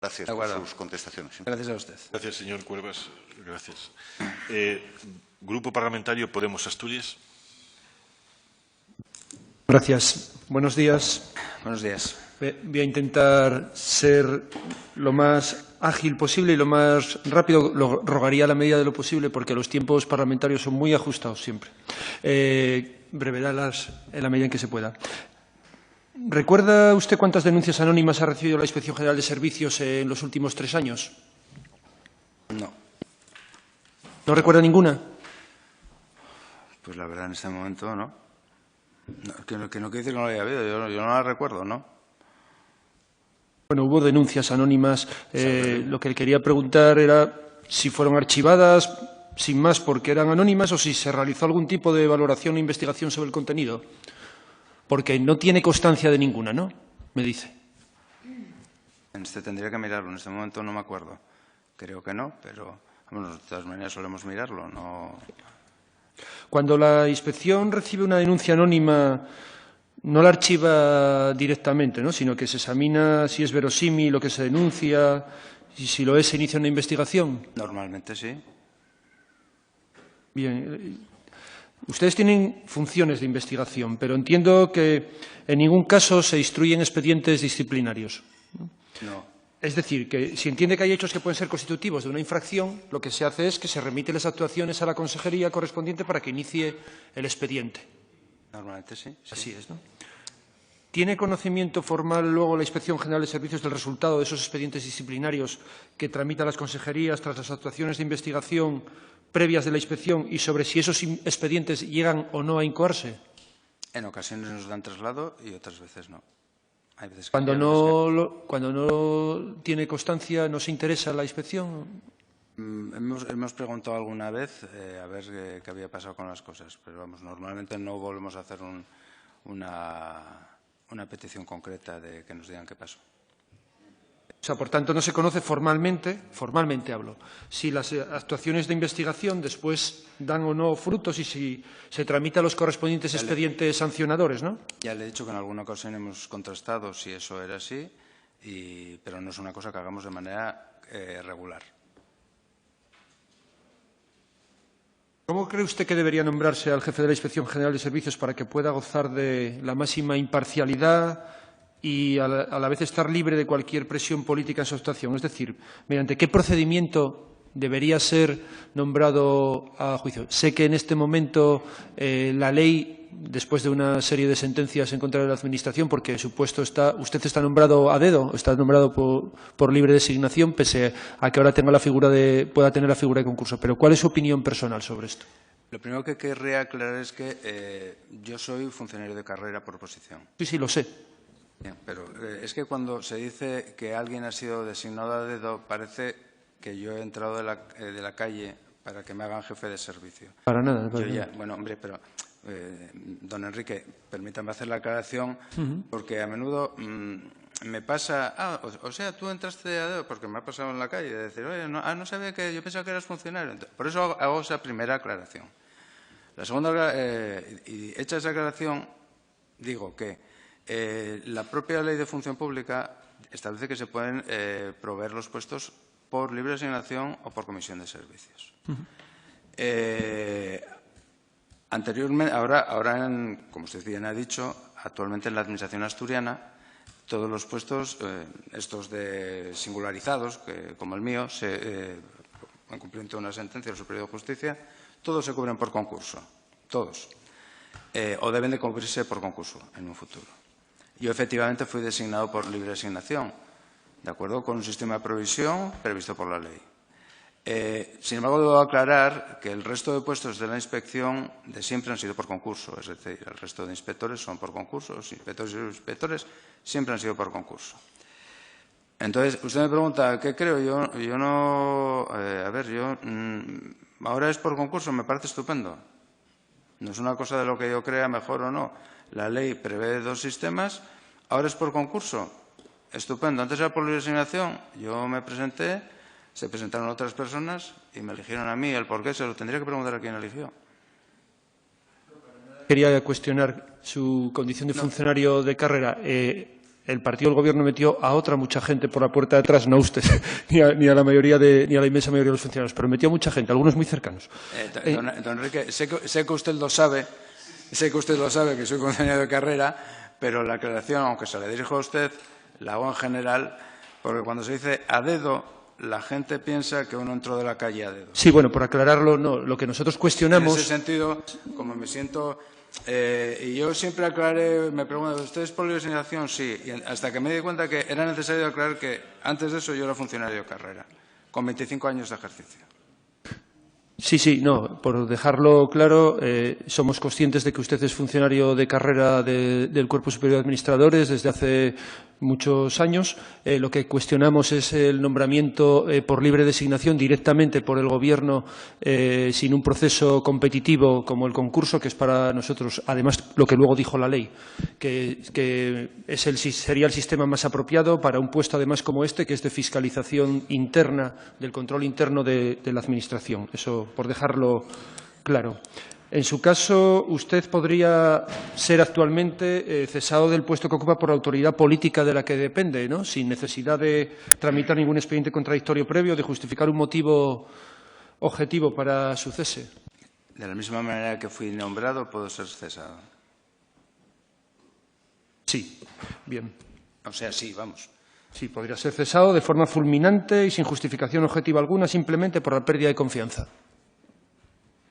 Gracias por sus contestaciones. Gracias a usted. Gracias, señor Cuervas. Gracias. Grupo Parlamentario Podemos Asturias. Gracias. Buenos días. Buenos días. Voy a intentar ser lo más ágil posible y lo más rápido. Lo rogaría a la medida de lo posible porque los tiempos parlamentarios son muy ajustados siempre. Brevedad en la medida en que se pueda. ¿Recuerda usted cuántas denuncias anónimas ha recibido la Inspección General de Servicios en los últimos 3 años? No. ¿No recuerda ninguna? Pues la verdad, en este momento, no. Que no quiere decir que no lo haya habido. Yo no la recuerdo, ¿no? Bueno, hubo denuncias anónimas. Lo que le quería preguntar era si fueron archivadas, sin más, porque eran anónimas o si se realizó algún tipo de valoración o investigación sobre el contenido. Porque no tiene constancia de ninguna, ¿no? Me dice. Tendría que mirarlo. En este momento no me acuerdo. Creo que no, pero bueno, de todas maneras solemos mirarlo. No. Cuando la inspección recibe una denuncia anónima, no la archiva directamente, ¿no? Sino que se examina si es verosímil lo que se denuncia y si lo es, se inicia una investigación. Normalmente sí. Bien. Ustedes tienen funciones de investigación, pero entiendo que en ningún caso se instruyen expedientes disciplinarios. No. Es decir, que si entiende que hay hechos que pueden ser constitutivos de una infracción, lo que se hace es que se remiten las actuaciones a la consejería correspondiente para que inicie el expediente. Normalmente sí. Así es, ¿no? ¿Tiene conocimiento formal luego la Inspección General de Servicios del resultado de esos expedientes disciplinarios que tramitan las consejerías tras las actuaciones de investigación previas de la inspección y sobre si esos expedientes llegan o no a incoarse? En ocasiones nos dan traslado y otras veces no. Hay veces que Cuando no tiene constancia, ¿no se interesa la inspección? Hemos preguntado alguna vez a ver qué había pasado con las cosas, pero vamos, normalmente no volvemos a hacer una petición concreta de que nos digan qué pasó. O sea, por tanto, no se conoce formalmente hablo, si las actuaciones de investigación después dan o no frutos y si se tramitan los correspondientes expedientes sancionadores, ¿no? Ya le he dicho que en alguna ocasión hemos contrastado si eso era así, pero no es una cosa que hagamos de manera regular. ¿Cómo cree usted que debería nombrarse al jefe de la Inspección General de Servicios para que pueda gozar de la máxima imparcialidad y a la vez estar libre de cualquier presión política en su actuación? Es decir, ¿mediante qué procedimiento debería ser nombrado a juicio? Sé que en este momento la ley, después de una serie de sentencias en contra de la Administración, porque usted está nombrado a dedo, está nombrado por libre designación, pese a que ahora pueda tener la figura de concurso. Pero ¿cuál es su opinión personal sobre esto? Lo primero que querría aclarar es que yo soy funcionario de carrera por oposición. Sí, lo sé. Bien, pero es que cuando se dice que alguien ha sido designado a dedo, parece que yo he entrado de la calle para que me hagan jefe de servicio. Para nada. Bueno, hombre, pero don Enrique, permítame hacer la aclaración, porque a menudo me pasa, o sea, tú entraste a dedo, porque me ha pasado en la calle, de decir, oye, no sabía que yo pensaba que eras funcionario. Por eso hago esa primera aclaración. La segunda, y hecha esa aclaración, digo que la propia Ley de Función Pública establece que se pueden proveer los puestos por libre asignación o por comisión de servicios. Anteriormente, ahora como usted bien ha dicho, actualmente en la Administración asturiana, todos los puestos, estos de singularizados, como el mío, en cumplimiento de una sentencia del Superior de Justicia, todos se cubren por concurso, todos, o deben de cubrirse por concurso en un futuro. Yo efectivamente fui designado por libre asignación, de acuerdo con un sistema de provisión previsto por la ley. Sin embargo, debo aclarar que el resto de puestos de la inspección de siempre han sido por concurso, es decir, el resto de inspectores son por concurso, los inspectores y los inspectores siempre han sido por concurso. Entonces, usted me pregunta, ¿qué creo? Yo no... ahora es por concurso, me parece estupendo. No es una cosa de lo que yo crea mejor o no. La ley prevé 2 sistemas, ahora es por concurso. Estupendo. Antes era por libre asignación. Yo me presenté, se presentaron otras personas y me eligieron a mí. El por qué se lo tendría que preguntar a quién eligió. Quería cuestionar su condición de funcionario de carrera. el partido del Gobierno metió a otra mucha gente por la puerta de atrás, no a usted, ni a la inmensa mayoría de los funcionarios, pero metió a mucha gente, algunos muy cercanos. Don Enrique, sé que usted lo sabe, que soy funcionario de carrera, pero la aclaración, aunque se le dirijo a usted, la hago en general, porque cuando se dice a dedo, la gente piensa que uno entró de la calle a dedo. Sí, bueno, por aclararlo, no. Lo que nosotros cuestionamos... En ese sentido, como me siento... y yo siempre aclaré, me preguntan, ¿usted es por libre señalación? Sí, y hasta que me di cuenta que era necesario aclarar que antes de eso yo era funcionario de carrera, con 25 años de ejercicio. Sí, no, por dejarlo claro, somos conscientes de que usted es funcionario de carrera del Cuerpo Superior de Administradores desde hace muchos años. Lo que cuestionamos es el nombramiento por libre designación directamente por el Gobierno sin un proceso competitivo como el concurso, que es para nosotros, además, lo que luego dijo la ley, que sería el sistema más apropiado para un puesto, además, como este, que es de fiscalización interna, del control interno de la Administración. Eso, por dejarlo claro. En su caso, usted podría ser actualmente cesado del puesto que ocupa por la autoridad política de la que depende, ¿no? Sin necesidad de tramitar ningún expediente contradictorio previo, de justificar un motivo objetivo para su cese. De la misma manera que fui nombrado, puedo ser cesado. Sí, bien. O sea, sí, vamos. Sí, podría ser cesado de forma fulminante y sin justificación objetiva alguna, simplemente por la pérdida de confianza.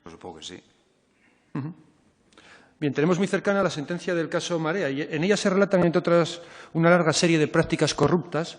Pues supongo que sí. Bien, tenemos muy cercana la sentencia del caso Marea y en ella se relatan, entre otras, una larga serie de prácticas corruptas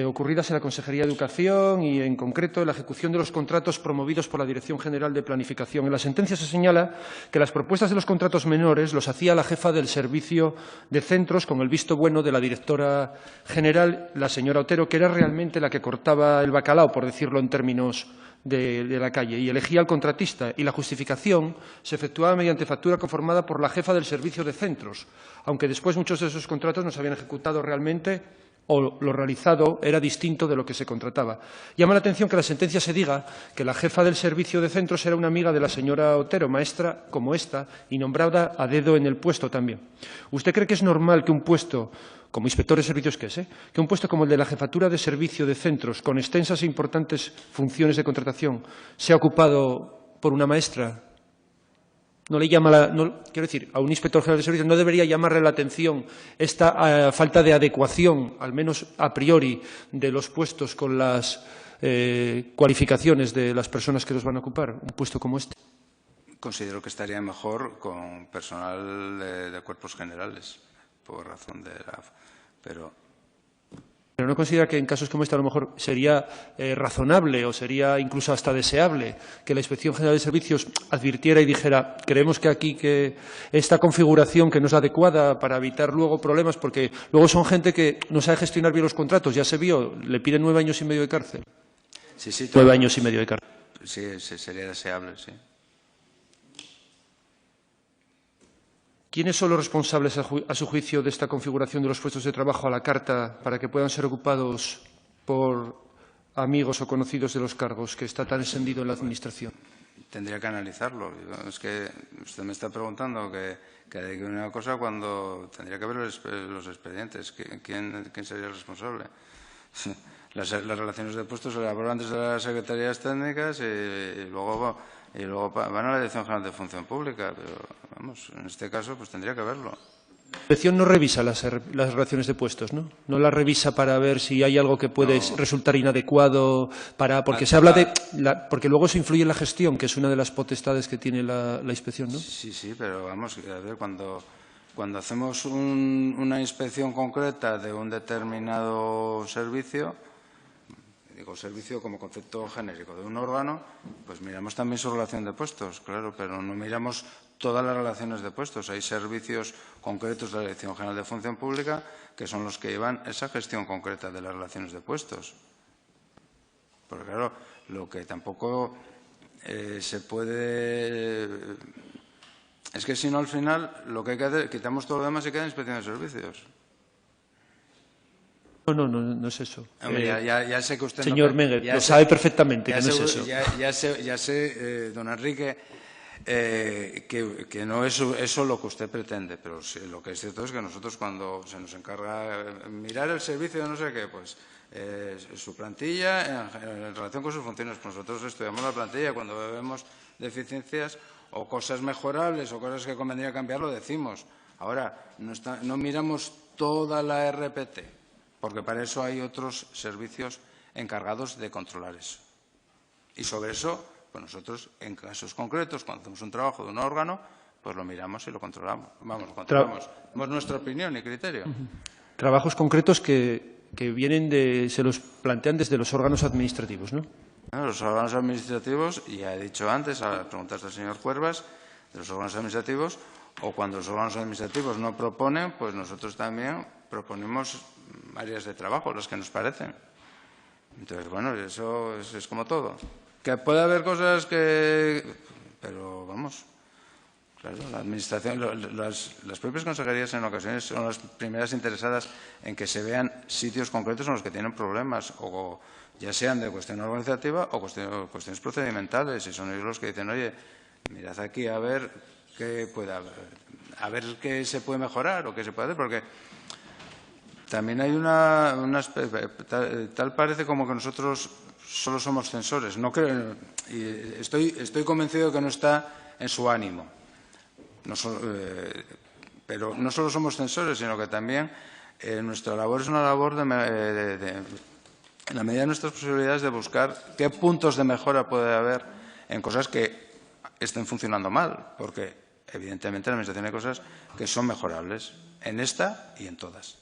ocurridas en la Consejería de Educación y, en concreto, en la ejecución de los contratos promovidos por la Dirección General de Planificación. En la sentencia se señala que las propuestas de los contratos menores los hacía la jefa del servicio de centros con el visto bueno de la directora general, la señora Otero, que era realmente la que cortaba el bacalao, por decirlo en términos de la calle, y elegía al contratista, y la justificación se efectuaba mediante factura conformada por la jefa del servicio de centros, aunque después muchos de esos contratos no se habían ejecutado realmente o lo realizado era distinto de lo que se contrataba. Llama la atención que en la sentencia se diga que la jefa del servicio de centros era una amiga de la señora Otero, maestra como esta, y nombrada a dedo en el puesto también. ¿Usted cree que es normal que un puesto, como inspector de servicios que es, que un puesto como el de la jefatura de servicio de centros, con extensas e importantes funciones de contratación, sea ocupado por una maestra? No le llama quiero decir, a un inspector general de servicios no debería llamarle la atención esta falta de adecuación, al menos a priori, de los puestos con las cualificaciones de las personas que los van a ocupar, un puesto como este. Considero que estaría mejor con personal de cuerpos generales, por razón de la... Pero no considera que en casos como este a lo mejor sería razonable o sería incluso hasta deseable que la Inspección General de Servicios advirtiera y dijera creemos que aquí que esta configuración que no es adecuada para evitar luego problemas, porque luego son gente que no sabe gestionar bien los contratos, ya se vio, le piden 9 años y medio de cárcel. Sí, 9 años y medio de cárcel. Sí, sería deseable, sí. ¿Quiénes son los responsables, a su juicio, de esta configuración de los puestos de trabajo a la carta para que puedan ser ocupados por amigos o conocidos de los cargos que está tan extendido en la Administración? Tendría que analizarlo. Es que usted me está preguntando que de una cosa cuando tendría que ver los expedientes. ¿Quién sería el responsable? Las relaciones de puestos se elaboran desde las secretarías técnicas y luego van a la Dirección General de Función Pública. Pero, vamos, en este caso, pues tendría que verlo. La Inspección no revisa las relaciones de puestos, ¿no? No las revisa para ver si hay algo que puede resultar inadecuado, porque se habla de... porque luego eso influye en la gestión, que es una de las potestades que tiene la Inspección, ¿no? Sí, pero vamos, a ver, cuando hacemos una inspección concreta de un determinado servicio, digo servicio como concepto genérico de un órgano, pues miramos también su relación de puestos, claro, pero no miramos todas las relaciones de puestos. Hay servicios concretos de la Dirección General de Función Pública que son los que llevan esa gestión concreta de las relaciones de puestos. Porque, claro, lo que tampoco se puede... Es que si no, al final, lo que hay que hacer, quitamos todo lo demás y queda Inspección de Servicios. No es eso. Hombre, ya sé que usted señor Menguer, lo sabe perfectamente que no es eso. Ya sé, don Enrique, que no es eso lo que usted pretende, pero sí, lo que es cierto es que nosotros cuando se nos encarga mirar el servicio de no sé qué, pues su plantilla en relación con sus funciones, pues nosotros estudiamos la plantilla, cuando vemos deficiencias o cosas mejorables o cosas que convendría cambiar, lo decimos. Ahora, no miramos toda la RPT, porque para eso hay otros servicios encargados de controlar eso. Y sobre eso, pues nosotros, en casos concretos, cuando hacemos un trabajo de un órgano, pues lo miramos y lo controlamos. Vamos, lo controlamos. Damos nuestra opinión y criterio. Trabajos concretos que se los plantean desde los órganos administrativos, ¿no? Bueno, los órganos administrativos, ya he dicho antes, a las preguntas del señor Cuervas, de los órganos administrativos, o cuando los órganos administrativos no proponen, pues nosotros también proponemos áreas de trabajo, las que nos parecen. Entonces, bueno, eso es como todo. Que puede haber cosas que... Pero, vamos, claro, la Administración, las propias consejerías en ocasiones son las primeras interesadas en que se vean sitios concretos en los que tienen problemas, o ya sean de cuestión organizativa o cuestiones procedimentales, y son ellos los que dicen, oye, mirad aquí a ver qué puede haber, a ver qué se puede mejorar o qué se puede hacer, porque también hay tal parece como que nosotros solo somos censores. No creo, y estoy convencido de que no está en su ánimo. Pero no solo somos censores, sino que también nuestra labor es una labor en la medida de nuestras posibilidades de buscar qué puntos de mejora puede haber en cosas que estén funcionando mal, porque evidentemente en la Administración hay cosas que son mejorables en esta y en todas.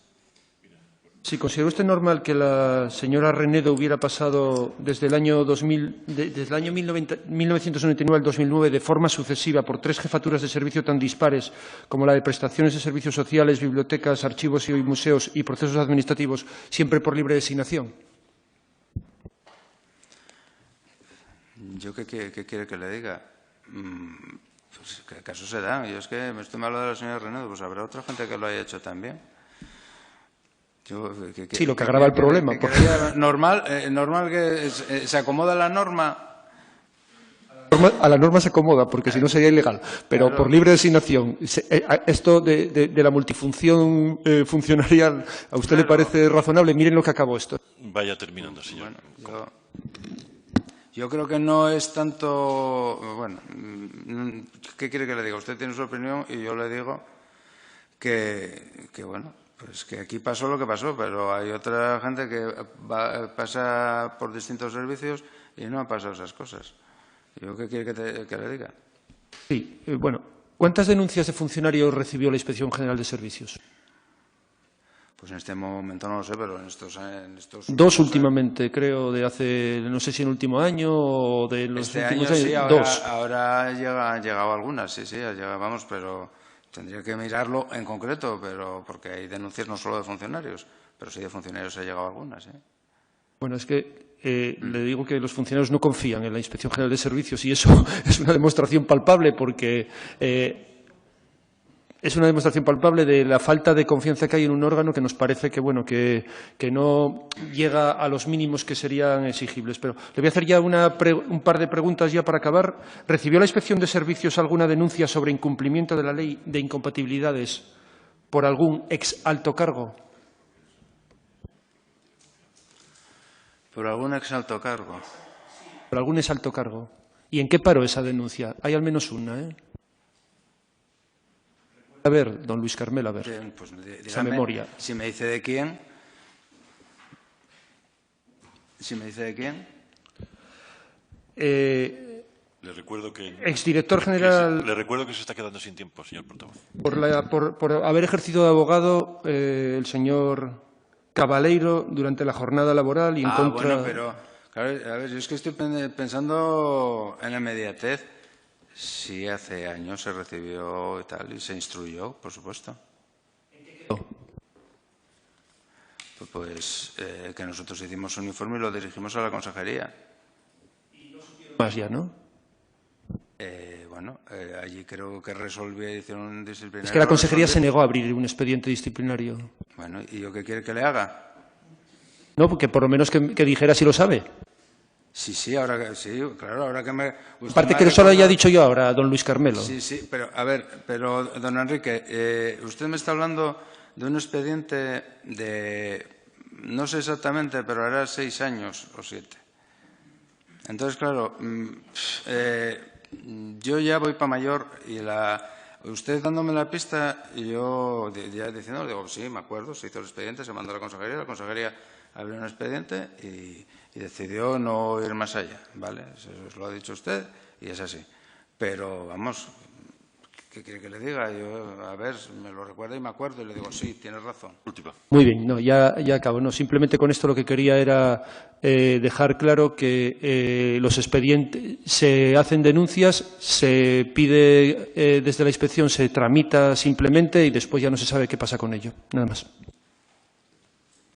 Si considera usted normal que la señora Renedo hubiera pasado desde el año 1999 al 2009 de forma sucesiva por 3 jefaturas de servicio tan dispares como la de prestaciones de servicios sociales, bibliotecas, archivos y museos y procesos administrativos, siempre por libre designación? ¿Yo qué quiere que le diga? Pues ¿qué casos se dan? Yo es que me estoy hablando de la señora Renedo, pues habrá otra gente que lo haya hecho también. Sí, lo que agrava el problema. Normal que se acomoda la norma. A la norma se acomoda, porque si no sería ilegal. Pero claro, por libre designación, esto de la multifunción funcionarial, ¿a usted le parece razonable? Miren lo que acabó esto. Vaya terminando, señor. Bueno, yo creo que no es tanto... Bueno, ¿qué quiere que le diga? Usted tiene su opinión y yo le digo que bueno, pues que aquí pasó lo que pasó, pero hay otra gente que pasa por distintos servicios y no han pasado esas cosas. ¿Yo qué quiere que le diga? Sí, bueno, ¿cuántas denuncias de funcionarios recibió la Inspección General de Servicios? Pues en este momento no lo sé, pero en estos 2 últimamente, creo, de hace, no sé si en el último año o de los últimos años. Sí, 2. Ahora han llegado algunas, sí, vamos, pero tendría que mirarlo en concreto, pero porque hay denuncias no solo de funcionarios, pero sí de funcionarios ha llegado algunas. Bueno, es que le digo que los funcionarios no confían en la Inspección General de Servicios y eso es una demostración palpable porque es una demostración palpable de la falta de confianza que hay en un órgano que nos parece que, bueno, que no llega a los mínimos que serían exigibles. Pero le voy a hacer ya un par de preguntas ya para acabar. ¿Recibió la Inspección de Servicios alguna denuncia sobre incumplimiento de la ley de incompatibilidades por algún ex alto cargo? ¿Por algún ex alto cargo? Por algún ex alto cargo. ¿Y en qué paró esa denuncia? Hay al menos una, ¿eh? A ver, don Luis Carmel, a ver, pues, esa memoria. Si me dice de quién. Le recuerdo que... Exdirector general... Le recuerdo que se está quedando sin tiempo, señor portavoz. Por haber ejercido de abogado el señor Cabaleiro durante la jornada laboral y en contra... Bueno, pero, claro, a ver, yo es que estoy pensando en la inmediatez. Sí, hace años se recibió y tal, y se instruyó, por supuesto. Pues que nosotros hicimos un informe y lo dirigimos a la consejería. Más ya, ¿no? Bueno, allí creo que hicieron un disciplinario. Es que la consejería se negó a abrir un expediente disciplinario. Bueno, ¿y yo qué quiere que le haga? No, porque por lo menos que dijera si lo sabe. Sí, ahora que me... Aparte que eso lo haya dicho yo ahora, don Luis Carmelo. Sí, pero a ver, don Enrique, usted me está hablando de un expediente de, no sé exactamente, pero hará 6 años o 7. Entonces, claro, yo ya voy para mayor y usted dándome la pista y yo ya diciendo, digo, sí, me acuerdo, se hizo el expediente, se mandó a la consejería abrió un expediente y decidió no ir más allá, ¿vale? Eso lo ha dicho usted y es así. Pero, vamos, ¿qué quiere que le diga? Yo, a ver, me lo recuerda y me acuerdo y le digo, sí, tienes razón. Última. Muy bien, no, ya acabo. No, simplemente con esto lo que quería era dejar claro que los expedientes, se hacen denuncias, se pide desde la inspección, se tramita simplemente y después ya no se sabe qué pasa con ello. Nada más.